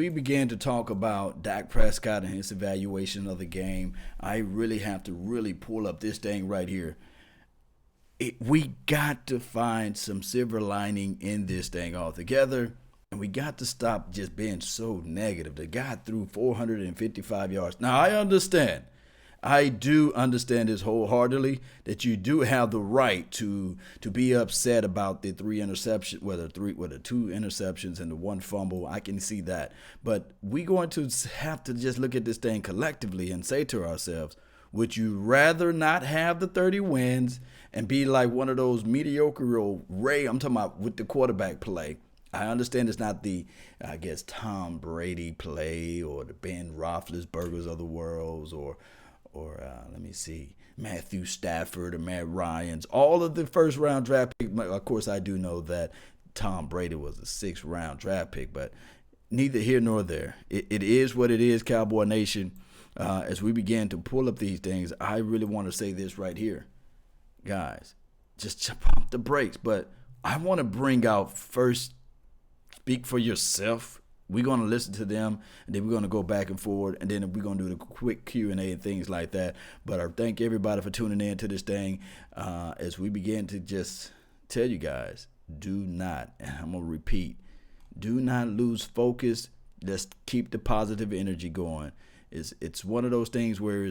we begin to talk about Dak Prescott and his evaluation of the game, I really have to really pull up this thing right here. We got to find some silver lining in this thing altogether. And we got to stop just being so negative. The guy threw 455 yards. Now, I do understand this wholeheartedly, that you do have the right to be upset about the two interceptions and the one fumble. I can see that. But we're going to have to just look at this thing collectively and say to ourselves, would you rather not have the 30 wins and be like one of those mediocre I'm talking about with the quarterback play? I understand it's not the, Tom Brady play or the Ben Roethlisbergers of the world or Matthew Stafford or Matt Ryan's. All of the first-round draft picks. Of course, I do know that Tom Brady was a sixth-round draft pick, but neither here nor there. It is what it is, Cowboy Nation. As we begin to pull up these things, I really want to say this right here. Guys, just pump the brakes. But I want to bring out first, speak for yourself. We're going to listen to them, and then we're going to go back and forward, and then we're going to do the quick Q&A and things like that. But I thank everybody for tuning in to this thing as we begin to just tell you guys, do not, and I'm going to repeat, do not lose focus. Let's keep the positive energy going. It's one of those things where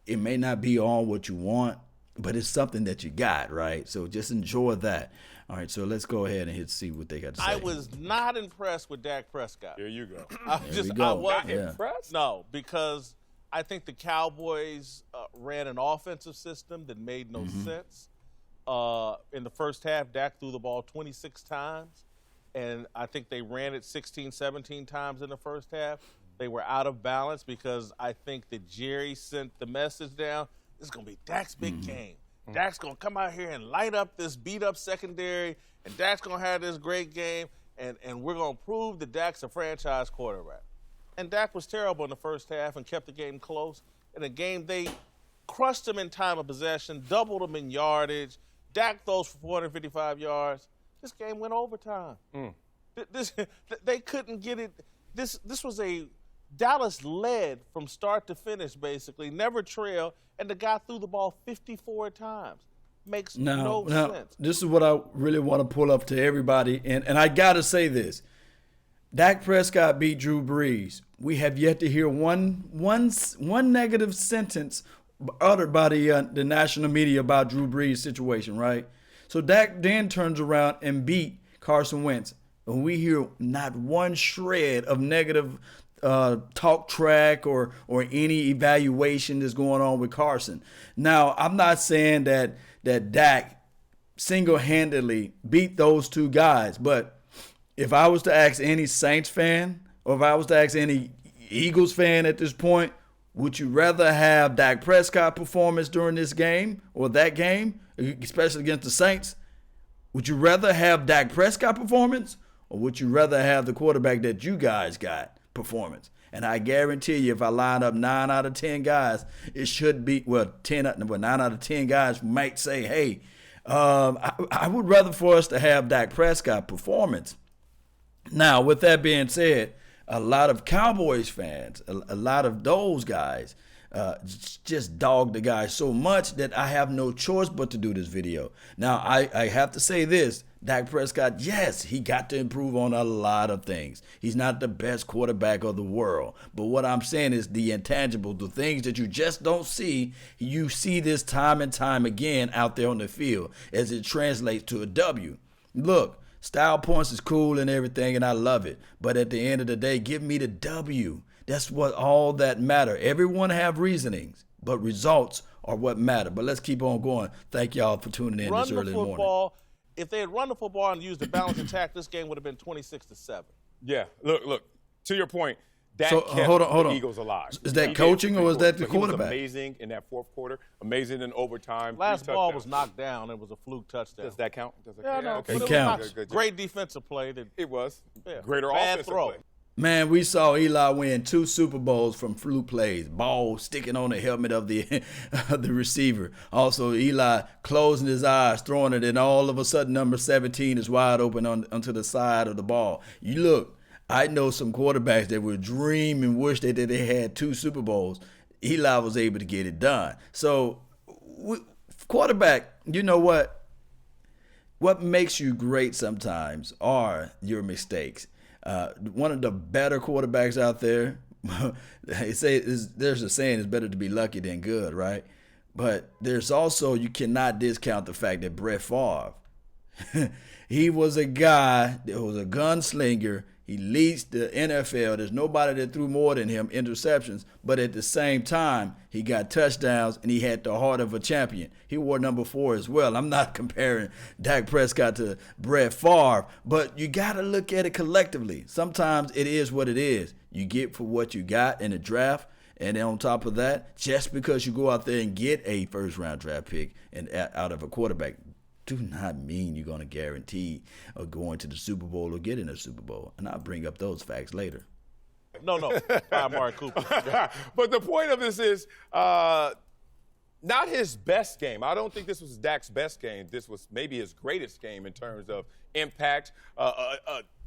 it may not be all what you want, but it's something that you got, right? So just enjoy that. All right, so let's go ahead and see what they got to say. I was not impressed with Dak Prescott. There you go. I wasn't impressed? No, because I think the Cowboys ran an offensive system that made no sense. In the first half, Dak threw the ball 26 times, and I think they ran it 16, 17 times in the first half. They were out of balance because I think that Jerry sent the message down, this is going to be Dak's big game. Dak's going to come out here and light up this beat-up secondary, and Dak's going to have this great game, and we're going to prove that Dak's a franchise quarterback. And Dak was terrible in the first half and kept the game close. In a game, they crushed him in time of possession, doubled him in yardage. Dak throws for 455 yards. This game went overtime. They couldn't get it. This was a Dallas led from start to finish, basically, never trailed, and the guy threw the ball 54 times. Makes no sense. This is what I really want to pull up to everybody, and I got to say this. Dak Prescott beat Drew Brees. We have yet to hear one negative sentence uttered by the national media about Drew Brees' situation, right? So Dak then turns around and beat Carson Wentz. And we hear not one shred of negative talk track or any evaluation that's going on with Carson. Now, I'm not saying that Dak single-handedly beat those two guys, but if I was to ask any Saints fan or if I was to ask any Eagles fan at this point, would you rather have Dak Prescott performance during this game or that game, especially against the Saints? Would you rather have Dak Prescott performance or would you rather have the quarterback that you guys got performance? And I guarantee you, if I line up 9 out of 10 guys, it should be, 9 out of 10 guys might say, hey, I would rather for us to have Dak Prescott performance. Now, with that being said, a lot of Cowboys fans, a lot of those guys just dog the guy so much that I have no choice but to do this video. Now, I have to say this. Dak Prescott, yes, he got to improve on a lot of things. He's not the best quarterback of the world. But what I'm saying is the intangible, the things that you just don't see, you see this time and time again out there on the field as it translates to a W. Look, style points is cool and everything, and I love it. But at the end of the day, give me the W. That's what all that matter. Everyone have reasonings, but results are what matter. But let's keep on going. Thank y'all for tuning in this early morning. If they had run the football and used the balance attack, this game would have been 26-7. Yeah, look. To your point, Dak kept the Eagles alive. Is that coaching or is that the quarterback? He was amazing in that fourth quarter, amazing in overtime. Last ball was knocked down. It was a fluke touchdown. Does that count? No, okay. It counts. Great defensive play. It was. Yeah. Greater Bad offensive throw. play. Man, we saw Eli win 2 Super Bowls from fluke plays, ball sticking on the helmet of the receiver. Also, Eli closing his eyes, throwing it, and all of a sudden, number 17 is wide open onto the side of the ball. You look, I know some quarterbacks that would dream and wish that they had 2 Super Bowls. Eli was able to get it done. So, quarterback, you know what? What makes you great sometimes are your mistakes. One of the better quarterbacks out there, there's a saying, it's better to be lucky than good, right? But there's also, you cannot discount the fact that Brett Favre, he was a guy that was a gunslinger. He leads the NFL. There's nobody that threw more than him interceptions, but at the same time, he got touchdowns and he had the heart of a champion. He wore number 4 as well. I'm not comparing Dak Prescott to Brett Favre, but you got to look at it collectively. Sometimes it is what it is. You get for what you got in the draft, and then on top of that, just because you go out there and get a first-round draft pick and out of a quarterback, do not mean you're going to guarantee or going to the Super Bowl or getting a Super Bowl. And I'll bring up those facts later. No. Amari Cooper. But the point of this is not his best game. I don't think this was Dak's best game. This was maybe his greatest game in terms of impact.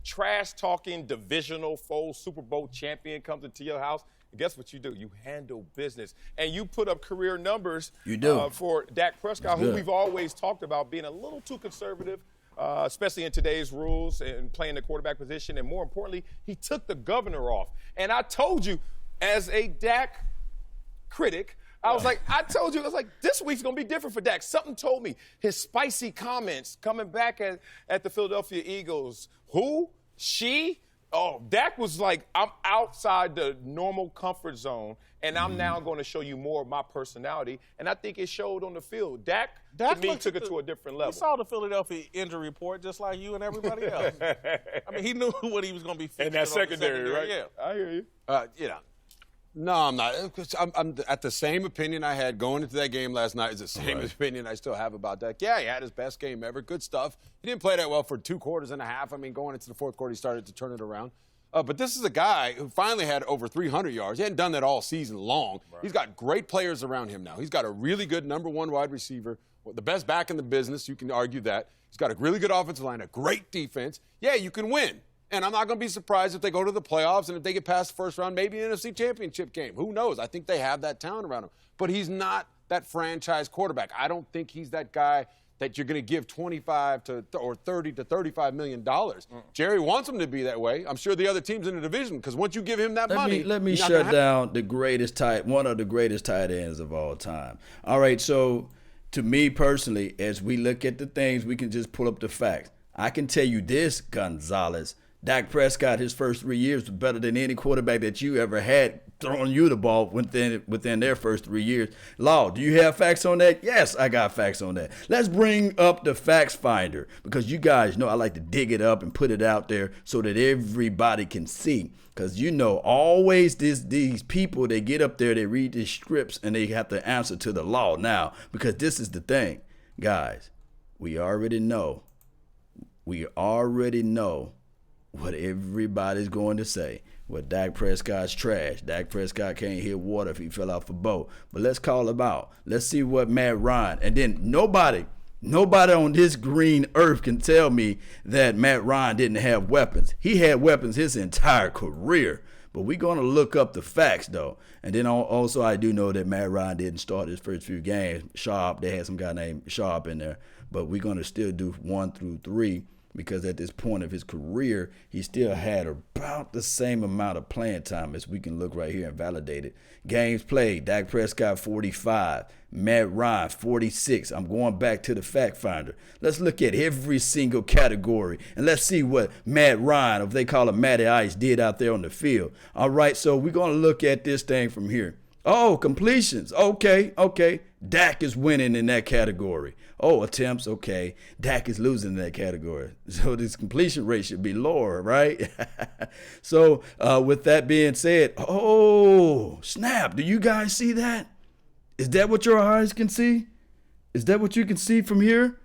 Trash-talking divisional foe Super Bowl champion comes into your house. And guess what you do? You handle business. And you put up career numbers for Dak Prescott, who we've always talked about being a little too conservative, especially in today's rules and playing the quarterback position. And more importantly, he took the governor off. And I told you, as a Dak critic, I was like, this week's going to be different for Dak. Something told me his spicy comments coming back at the Philadelphia Eagles. Who? She? Oh, Dak was like, I'm outside the normal comfort zone, and I'm now going to show you more of my personality. And I think it showed on the field. Dak to me, took it to a different level. He saw the Philadelphia injury report just like you and everybody else. I mean, he knew what he was going to be fixing. In that secondary, right? Yeah. I hear you. No, I'm not. I'm at the same opinion I had going into that game last night is the same opinion I still have about Dak. Yeah, he had his best game ever. Good stuff. He didn't play that well for 2 quarters and a half. I mean, going into the 4th quarter, he started to turn it around. But this is a guy who finally had over 300 yards. He hadn't done that all season long. Right. He's got great players around him now. He's got a really good number 1 wide receiver, the best back in the business. You can argue that. He's got a really good offensive line, a great defense. Yeah, you can win. And I'm not going to be surprised if they go to the playoffs and if they get past the first round, maybe an NFC championship game. Who knows? I think they have that talent around him. But he's not that franchise quarterback. I don't think he's that guy that you're going to give 25 to or 30 to $35 million. Jerry wants him to be that way. I'm sure the other teams in the division, because once you give him that money. Let me shut down one of the greatest tight ends of all time. All right, so to me personally, as we look at the things, we can just pull up the facts. I can tell you this, Gonzalez. Dak Prescott, his first 3 years was better than any quarterback that you ever had throwing you the ball within their first 3 years. Law, do you have facts on that? Yes, I got facts on that. Let's bring up the facts finder, because you guys know I like to dig it up and put it out there so that everybody can see. Because always these people, they get up there, they read these scripts, and they have to answer to the law now. Because this is the thing, guys. We already know what everybody's going to say. Well, Dak Prescott's trash. Dak Prescott can't hit water if he fell off a boat. But let's call him out. Let's see what Matt Ryan. And then nobody on this green earth can tell me that Matt Ryan didn't have weapons. He had weapons his entire career. But we're going to look up the facts, though. And then also I do know that Matt Ryan didn't start his first few games. Sharp, they had some guy named Sharp in there. But we're going to still do 1 through 3. Because at this point of his career, he still had about the same amount of playing time as we can look right here and validate it. Games played, Dak Prescott 45, Matt Ryan 46. I'm going back to the fact finder. Let's look at every single category and let's see what Matt Ryan, if they call him Matty Ice, did out there on the field. All right, so we're going to look at this thing from here. Oh, completions. Okay. Dak is winning in that category. Oh, attempts. Okay. Dak is losing in that category. So this completion rate should be lower, right? So with that being said, oh, snap. Do you guys see that? Is that what your eyes can see? Is that what you can see from here?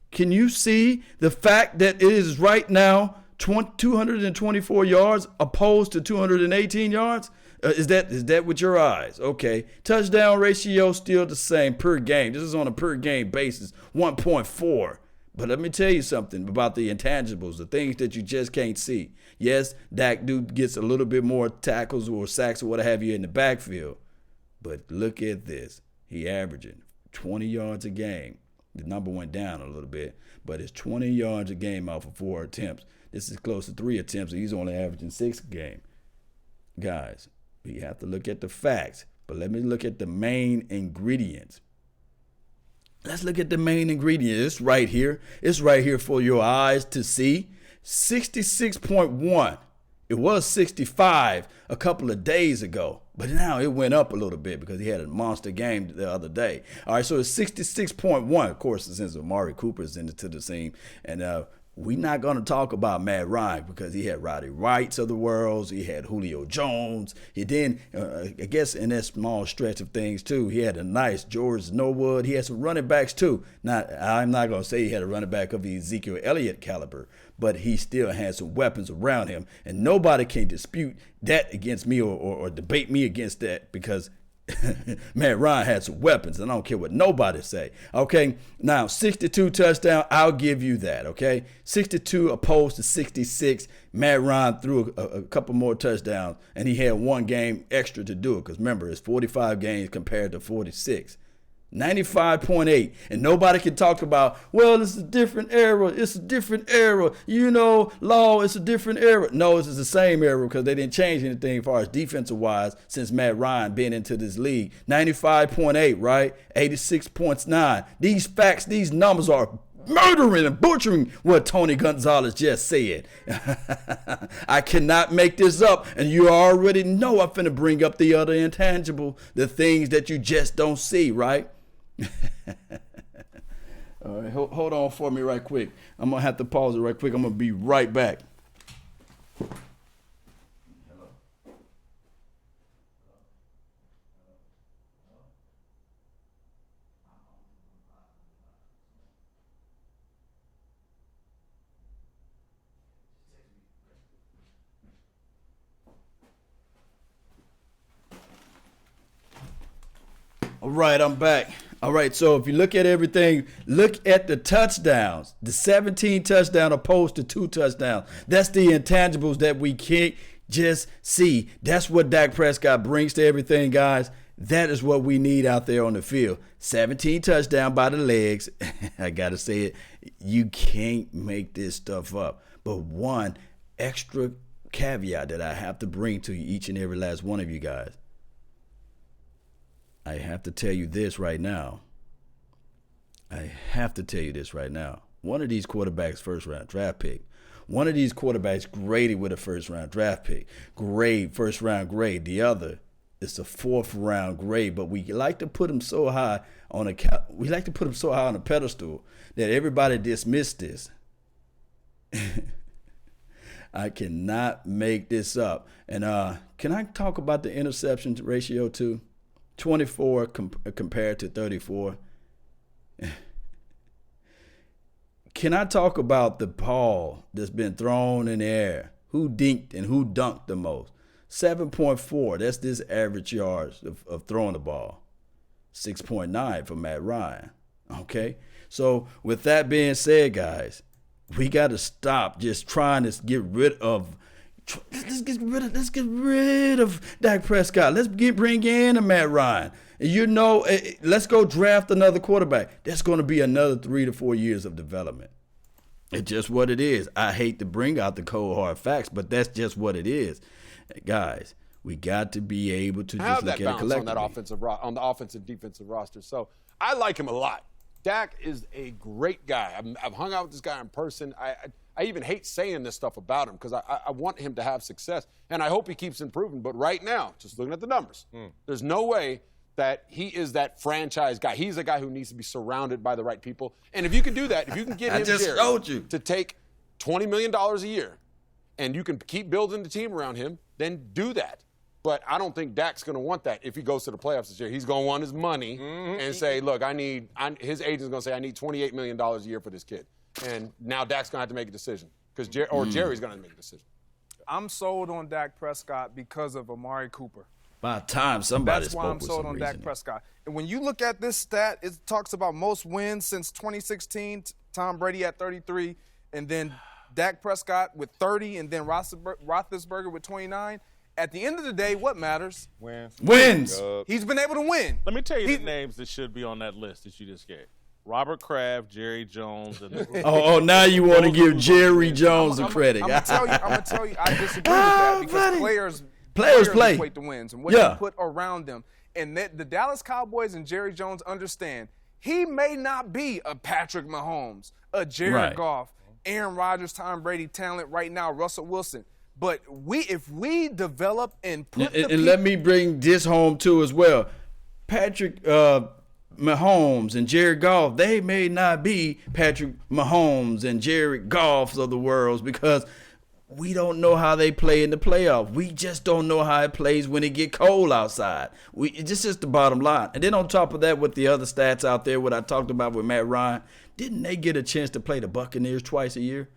Can you see the fact that it is right now 224 yards opposed to 218 yards? Is that with your eyes? Okay. Touchdown ratio still the same per game. This is on a per game basis, 1.4. But let me tell you something about the intangibles, the things that you just can't see. Yes, Dak gets a little bit more tackles or sacks or what have you in the backfield. But look at this. He averaging 20 yards a game. The number went down a little bit, but it's 20 yards a game off of 4 attempts. This is close to 3 attempts, and he's only averaging 6 a game. Guys, we have to look at the facts, but let me look at the main ingredients. Let's look at the main ingredient. It's right here. It's right here for your eyes to see. 66.1. It was 65 a couple of days ago, but now it went up a little bit because he had a monster game the other day. All right, so it's 66.1. Of course, since Amari Cooper's into the scene, and we're not going to talk about Matt Ryan because he had Roddy Wrights of the world. He had Julio Jones. He then, I guess in that small stretch of things too, he had a nice George Norwood. He had some running backs too. I'm not going to say he had a running back of the Ezekiel Elliott caliber, but he still had some weapons around him. And nobody can dispute that against me or debate me against that because Matt Ryan had some weapons, and I don't care what nobody say. Okay, now 62 touchdown, I'll give you that. Okay, 62 opposed to 66. Matt Ryan threw a couple more touchdowns, and he had 1 game extra to do it. Because remember, it's 45 games compared to 46. 95.8, and nobody can talk about, well, it's a different era. It's a different era. You know, law, it's a different era. No, it's the same era because they didn't change anything as far as defensive-wise since Matt Ryan been into this league. 95.8, right? 86.9. These facts, these numbers are murdering and butchering what Tony Gonzalez just said. I cannot make this up, and you already know I'm finna bring up the other intangible, the things that you just don't see, right? All right, hold on for me right quick. I'm going to have to pause it right quick. I'm going to be right back. All right, I'm back. All right, so if you look at everything, look at the touchdowns, the 17 touchdowns opposed to 2 touchdowns. That's the intangibles that we can't just see. That's what Dak Prescott brings to everything, guys. That is what we need out there on the field. 17 touchdowns by the legs. I got to say it. You can't make this stuff up. But one extra caveat that I have to bring to each and every last one of you guys. I have to tell you this right now. One of these quarterbacks first-round draft pick. One of these quarterbacks graded with a first-round draft pick. First-round grade. The other is a 4th-round grade. But we like to put him so high on a pedestal that everybody dismiss this. I cannot make this up. And can I talk about the interception ratio too? 24 compared to 34. Can I talk about the ball that's been thrown in the air? Who dinked and who dunked the most? 7.4. That's this average yards of throwing the ball. 6.9 for Matt Ryan. Okay? So with that being said, guys, we got to stop just trying to get rid of Let's get rid of Dak Prescott. Let's bring in a Matt Ryan. You know, let's go draft another quarterback. That's going to be another 3 to 4 years of development. It's just what it is. I hate to bring out the cold hard facts, but that's just what it is. Guys, we got to be able to just look at it collectively. On the offensive defensive roster. So I like him a lot. Dak is a great guy. I've hung out with this guy in person. I even hate saying this stuff about him because I want him to have success, and I hope he keeps improving. But right now, just looking at the numbers, there's no way that he is that franchise guy. He's a guy who needs to be surrounded by the right people. And if you can do that, if you can get him to take $20 million a year, and you can keep building the team around him, then do that. But I don't think Dak's going to want that if he goes to the playoffs this year. He's going to want his money and say, look, his agent's going to say, I need $28 million a year for this kid. And now Dak's going to have to make a decision because Jerry's going to make a decision. I'm sold on Dak Prescott because of Amari Cooper. By the time somebody That's why I'm sold on Dak Prescott. And when you look at this stat, it talks about most wins since 2016 Tom Brady at 33, and then Dak Prescott with 30, and then Roethlisberger with 29. At the end of the day, what matters? Wins. He's been able to win. Let me tell you the names that should be on that list that you just gave. Robert Kraft, Jerry Jones, and now you want to give Jerry Jones the credit. I'm gonna tell you, I disagree with that because players play equate the wins and what you put around them. And the Dallas Cowboys and Jerry Jones understand he may not be a Patrick Mahomes, a Jared Goff, Aaron Rodgers, Tom Brady talent right now, Russell Wilson. But if we develop and put and let me bring this home too as well. Patrick Mahomes and Jared Goff, they may not be Patrick Mahomes and Jared Goffs of the world because we don't know how they play in the playoffs. We just don't know how it plays when it get cold outside. This is the bottom line. And then on top of that, with the other stats out there, what I talked about with Matt Ryan, didn't they get a chance to play the Buccaneers twice a year?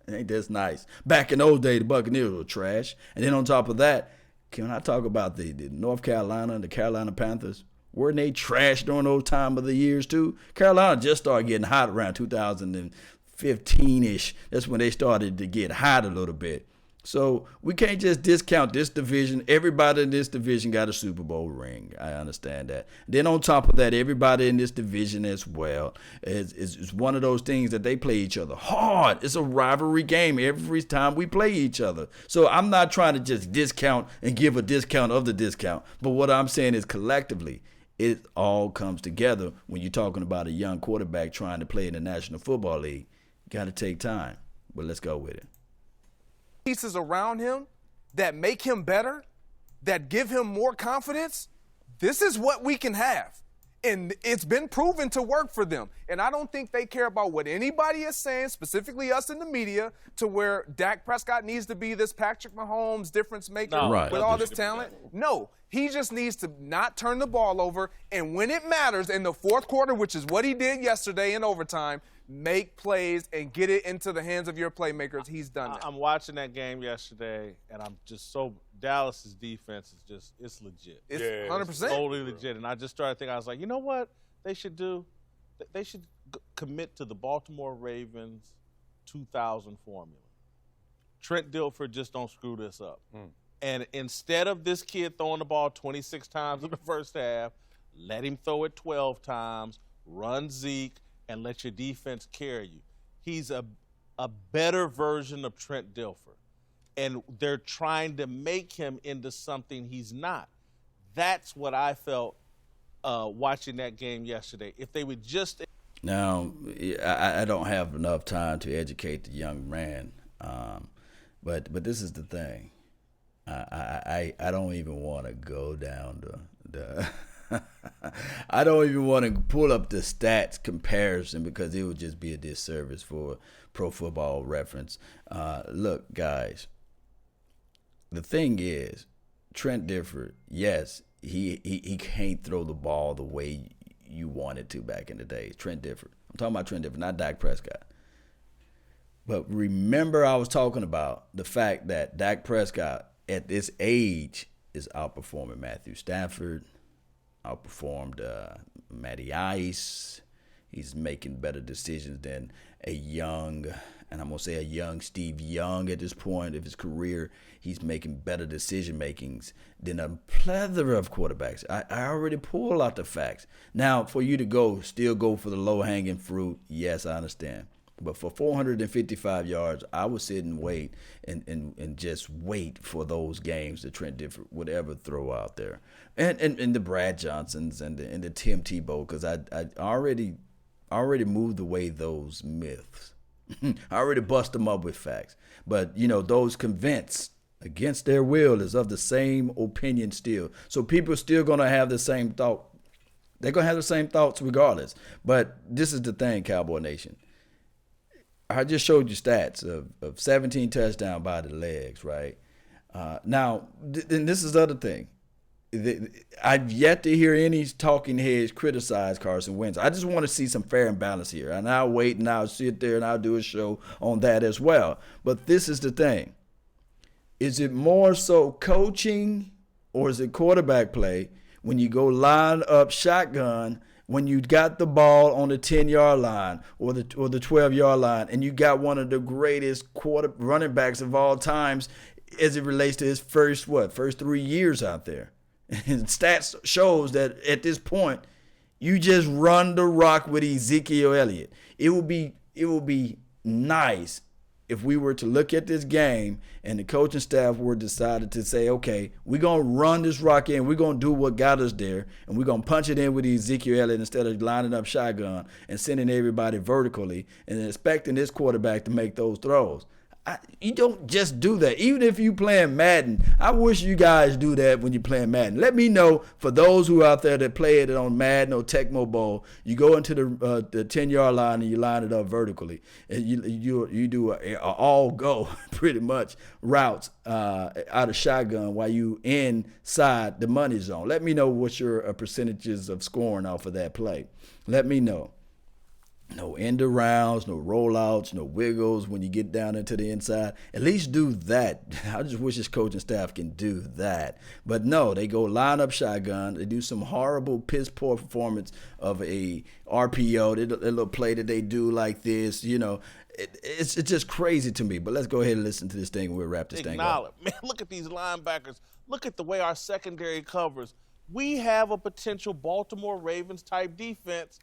Ain't that nice? Back in those days, the Buccaneers were trash. And then on top of that, can I talk about the North Carolina and the Carolina Panthers? Weren't they trash during those time of the years too? Carolina just started getting hot around 2015-ish. That's when they started to get hot a little bit. So we can't just discount this division. Everybody in this division got a Super Bowl ring. I understand that. Then on top of that, everybody in this division as well is one of those things that they play each other hard. It's a rivalry game every time we play each other. So I'm not trying to just discount and give a discount of the discount. But what I'm saying is collectively, it all comes together when you're talking about a young quarterback trying to play in the National Football League. You got to take time. But let's go with it. Pieces around him that make him better, that give him more confidence, this is what we can have. And it's been proven to work for them. And I don't think they care about what anybody is saying, specifically us in the media, to where Dak Prescott needs to be this Patrick Mahomes difference maker with all this talent. No, he just needs to not turn the ball over. And when it matters in the fourth quarter, which is what he did yesterday in overtime, make plays and get it into the hands of your playmakers. He's done that. I'm watching that game yesterday, and I'm just so – Dallas's defense is just – it's legit. It's 100%. Totally legit. And I just started thinking – I was like, you know what they should do? They should commit to the Baltimore Ravens 2000 formula. Trent Dilfer just don't screw this up. And instead of this kid throwing the ball 26 times in the first half, let him throw it 12 times, run Zeke, and let your defense carry you. He's a better version of Trent Dilfer. And they're trying to make him into something he's not. That's what I felt watching that game yesterday. If they would just... Now, I don't have enough time to educate the young man. But this is the thing. I don't even want to go down the I don't even want to pull up the stats comparison because it would just be a disservice for Pro Football Reference. Look, guys, the thing is, Trent Dilfer, yes, he can't throw the ball the way you wanted to back in the day. Trent Dilfer. I'm talking about Trent Dilfer, not Dak Prescott. But remember I was talking about the fact that Dak Prescott at this age is outperforming Matthew Stafford, outperformed Matty Ice. He's making better decisions than a young, and I'm going to say a young Steve Young at this point of his career. He's making better decision makings than a plethora of quarterbacks. I already pulled out the facts. Now, for you to still go for the low-hanging fruit, yes, I understand. But for 455 yards, I would sit and wait and just wait for those games that Trent Dilfer would ever throw out there. And the Brad Johnsons and the Tim Tebow, because I already moved away those myths. I already bust them up with facts. But, those convinced against their will is of the same opinion still. So people are still going to have the same thought. They're going to have the same thoughts regardless. But this is the thing, Cowboy Nation. I just showed you stats of 17 touchdowns by the legs, right? Now, and this is the other thing. I've yet to hear any talking heads criticize Carson Wentz. I just want to see some fair and balance here. And I'll wait and I'll sit there and I'll do a show on that as well. But this is the thing. Is it more so coaching or is it quarterback play when you go line up shotgun when you got the ball on the 10-yard line or the 12-yard line, and you got one of the greatest running backs of all times as it relates to his first 3 years out there. And stats shows that at this point, you just run the rock with Ezekiel Elliott. It would be nice if we were to look at this game and the coaching staff were decided to say, okay, we're going to run this rock in, we're going to do what got us there, and we're going to punch it in with Ezekiel Elliott instead of lining up shotgun and sending everybody vertically and expecting this quarterback to make those throws. You don't just do that. Even if you playing Madden, I wish you guys do that when you're playing Madden. Let me know, for those who out there that play it on Madden or Tecmo Bowl, you go into the 10-yard line and you line it up vertically. And you do a all-go, pretty much, routes out of shotgun while you inside the money zone. Let me know what your percentages of scoring off of that play. Let me know. No end arounds, no rollouts, no wiggles when you get down into the inside. At least do that. I just wish this coaching staff can do that. But no, they go line up shotgun. They do some horrible, piss poor performance of a RPO. That little play that they do like this, it's just crazy to me. But let's go ahead and listen to this thing and we'll wrap this thing up. Man, look at these linebackers. Look at the way our secondary covers. We have a potential Baltimore Ravens type defense.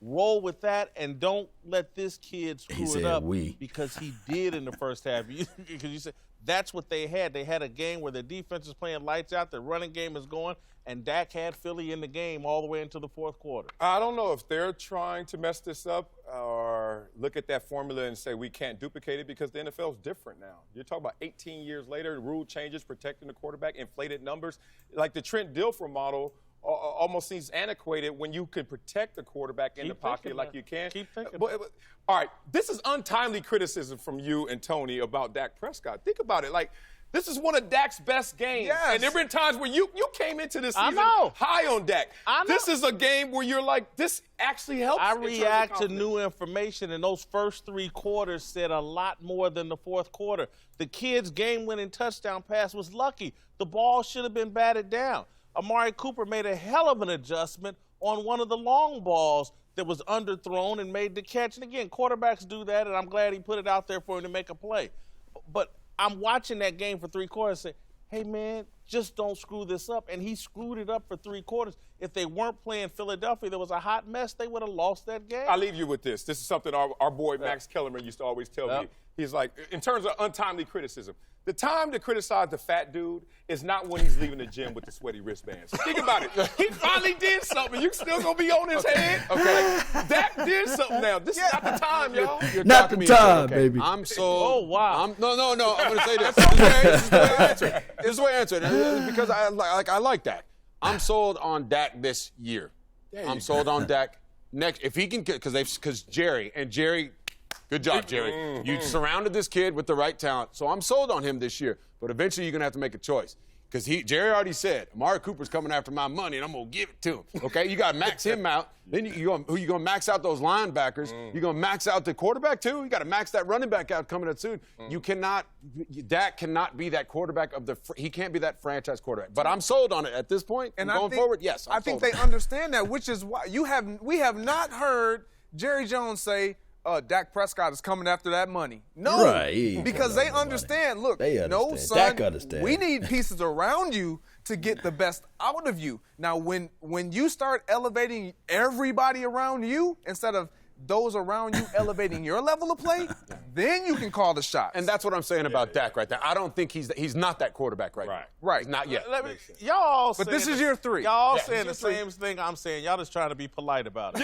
Roll with that and don't let this kid screw it up because he did in the first half. Because you said that's what they had. They had a game where the defense is playing lights out, the running game is going, and Dak had Philly in the game all the way into the fourth quarter. I don't know if they're trying to mess this up or look at that formula and say we can't duplicate it, because the NFL is different now. You're talking about 18 years later, rule changes, protecting the quarterback, inflated numbers. Like the Trent Dilfer model almost seems antiquated when you can protect the quarterback in the pocket like you can. Keep thinking. All right, this is untimely criticism from you and Tony about Dak Prescott. Think about it. Like, this is one of Dak's best games. Yes. And there have been times where you came into this season high on Dak. This is a game where you're like, this actually helps. I react to new information, and those first 3 quarters said a lot more than the fourth quarter. The kid's game-winning touchdown pass was lucky. The ball should have been batted down. Amari Cooper made a hell of an adjustment on one of the long balls that was underthrown and made the catch. And again, quarterbacks do that, and I'm glad he put it out there for him to make a play. But I'm watching that game for 3 quarters and say, hey, man, just don't screw this up. And he screwed it up for 3 quarters. If they weren't playing Philadelphia, there was a hot mess, they would have lost that game. I'll leave you with this. This is something our boy Max Kellerman used to always tell me. He's like, in terms of untimely criticism, the time to criticize the fat dude is not when he's leaving the gym with the sweaty wristbands. Think about it. He finally did something. You still gonna be on his head? Okay. Like, Dak did something now. This is not the time, y'all. Not the time, baby. I'm sold. Oh, wow. No. I'm going to say this. This is the way I answer it. This is the way I answer it. Because I like Dak. I'm sold on Dak this year. I'm sold on Dak next. If he can, because Jerry. Good job, Jerry. You surrounded this kid with the right talent. So I'm sold on him this year. But eventually you're going to have to make a choice. Because Jerry already said, Amari Cooper's coming after my money, and I'm going to give it to him. Okay? You got to max him out. Then you going to max out those linebackers. You're going to max out the quarterback, too. You got to max that running back out coming up soon. Dak cannot be that quarterback he can't be that franchise quarterback. But I'm sold on it at this point. And going forward, yes. I think they understand that, which is why we have not heard Jerry Jones say, Dak Prescott is coming after that money. No, right. Because they understand. Look, no, son, Dak understands. We need pieces around you to get the best out of you. Now, when you start elevating everybody around you instead of those around you elevating your level of play, then you can call the shots. And that's what I'm saying about Dak right there. I don't think he's not that quarterback right now. Right. Not yet. But this is year 3. Y'all all saying the same thing I'm saying. Y'all just trying to be polite about it.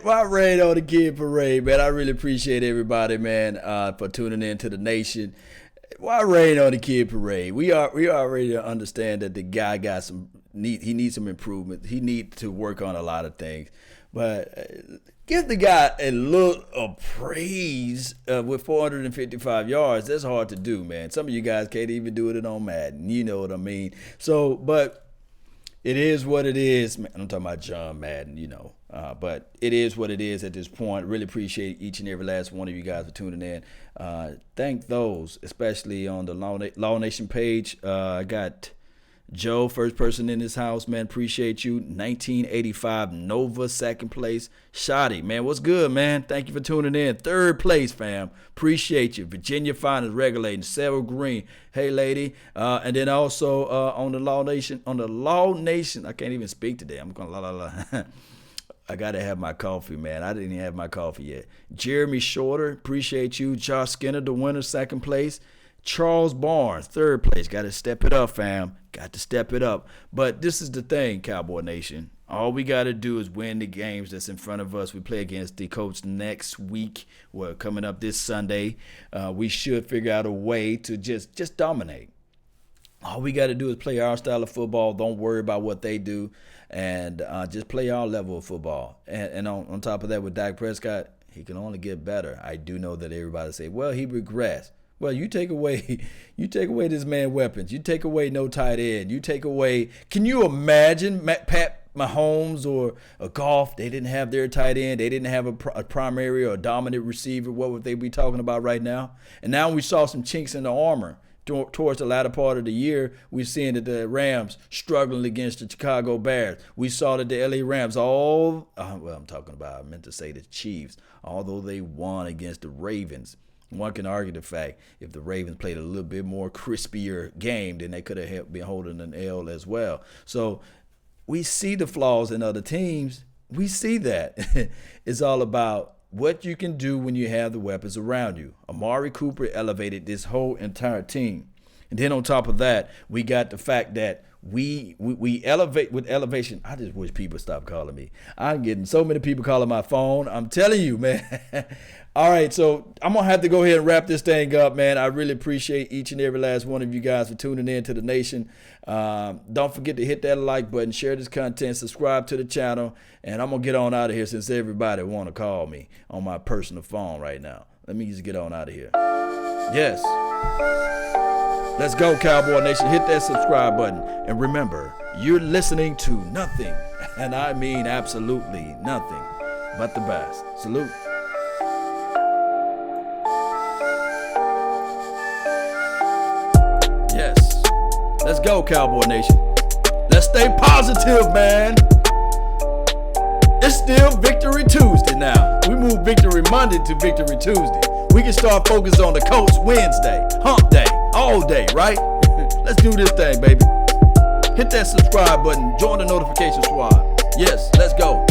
Why raid on the Kid Parade, man? I really appreciate everybody, man, for tuning in to the nation. Why raid on the Kid Parade? We already understand that the guy got he needs some improvement. He needs to work on a lot of things. But give the guy a look of praise with 455 yards. That's hard to do, man. Some of you guys can't even do it on Madden. You know what I mean? So, but it is what it is. I'm talking about John Madden, but it is what it is at this point. Really appreciate each and every last one of you guys for tuning in. Thank those, especially on the Law Nation page. I got Joe, first person in this house, man. Appreciate you. 1985 Nova, second place. Shotty, man, what's good, man? Thank you for tuning in. Third place, fam. Appreciate you. Virginia Finance Regulating. Sarah Green. Hey, lady. And then also on the Law Nation. I can't even speak today. I'm going to I got to have my coffee, man. I didn't even have my coffee yet. Jeremy Shorter, appreciate you. Josh Skinner, the winner, second place. Charles Barnes, third place. Got to step it up, fam. Got to step it up. But this is the thing, Cowboy Nation. All we got to do is win the games that's in front of us. We play against the Colts next week. We're coming up this Sunday. We should figure out a way to just dominate. All we got to do is play our style of football. Don't worry about what they do. And just play our level of football. And on top of that, with Dak Prescott, he can only get better. I do know that everybody say, well, he regressed. Well, you take away this man's weapons. You take away no tight end. You take away. Can you imagine Pat Mahomes or a Goff? They didn't have their tight end. They didn't have a primary or a dominant receiver. What would they be talking about right now? And now we saw some chinks in the armor. Towards the latter part of the year, we're seeing that the Rams struggling against the Chicago Bears. We saw that the LA Rams I meant to say the Chiefs, although they won against the Ravens. One can argue the fact if the Ravens played a little bit more crispier game, then they could have been holding an L as well. So we see the flaws in other teams. We see that. It's all about what you can do when you have the weapons around you. Amari Cooper elevated this whole entire team. And then on top of that, we got the fact that we elevate with elevation. I just wish people stop calling me. I'm getting so many people calling my phone. I'm telling you, man. All right, so I'm going to have to go ahead and wrap this thing up, man. I really appreciate each and every last one of you guys for tuning in to the nation. Don't forget to hit that like button, share this content, subscribe to the channel, and I'm going to get on out of here since everybody want to call me on my personal phone right now. Let me just get on out of here. Yes. Let's go, Cowboy Nation. Hit that subscribe button. And remember, you're listening to nothing, and I mean absolutely nothing, but the best. Salute. Let's go, Cowboy Nation. Let's stay positive, man. It's still Victory Tuesday now. We moved Victory Monday to Victory Tuesday. We can start focusing on the Colts Wednesday, hump day, all day, right? Let's do this thing, baby. Hit that subscribe button. Join the notification squad. Yes, let's go.